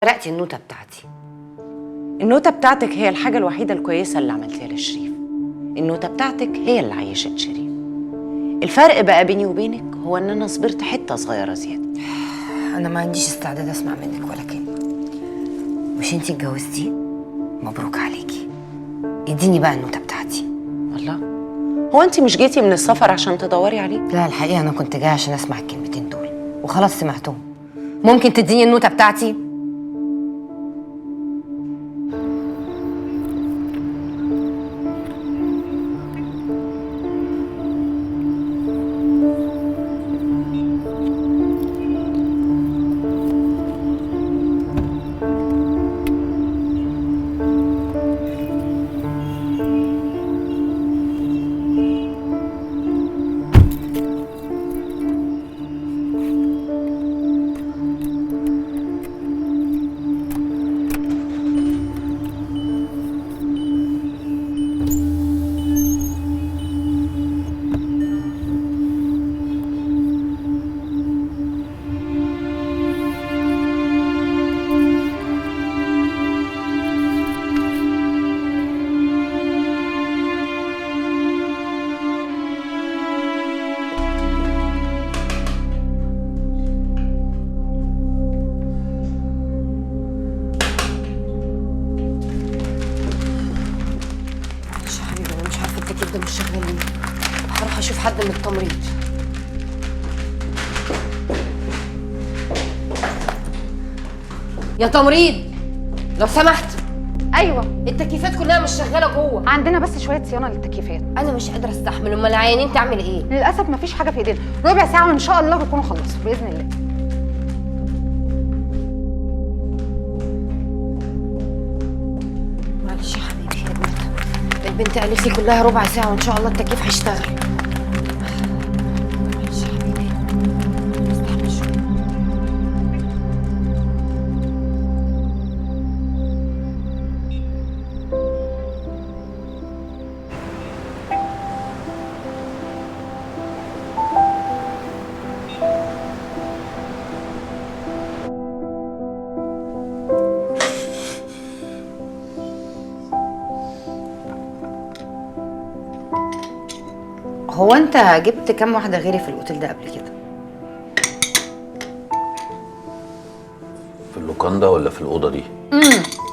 سرقتي النوتة بتاعتي. النوتة بتاعتك هي الحاجة الوحيدة الكويسة اللي عملتيها لشريف. النوتة بتاعتك هي اللي عيشت شريف. الفرق بقى بيني وبينك هو ان انا صبرت حتة صغيرة زيادة. انا ما عنديش استعداد اسمع منك ولا كلمة. مش انتي اتجوزتيه؟ مبروك عليكي. اديني بقى النوتة بتاعتي. الله، هو انت مش جيتي من السفر عشان تدوري عليه؟ لا الحقيقة انا كنت جاية عشان اسمع الكلمتين دول وخلاص سمعتهم. ممكن تديني النوتة بتاعتي؟ معلش يا حبيبي انا مش عارفة التكييف ده مش شغال ليه. هروح اشوف حد من التمريض. يا تمريض لو سمحت. ايوه، التكييفات كلها مش شغاله جوه. عندنا بس شويه صيانه للتكييفات. انا مش قادره استحمل. امال العيانين تعمل ايه؟ للاسف مفيش حاجه في ايدينا، ربع ساعه وان شاء الله يكونوا خلصوا باذن الله. معلش يا حبيبي يا بنت. البنت قالت لي كلها ربع ساعه وان شاء الله التكييف هيشتغل. معلش يا حبيبي استحمل شويه. هو انت جبت كام واحده غيري في الاوتيل ده قبل كده؟ في اللوكاندا ولا في الأوضة دي؟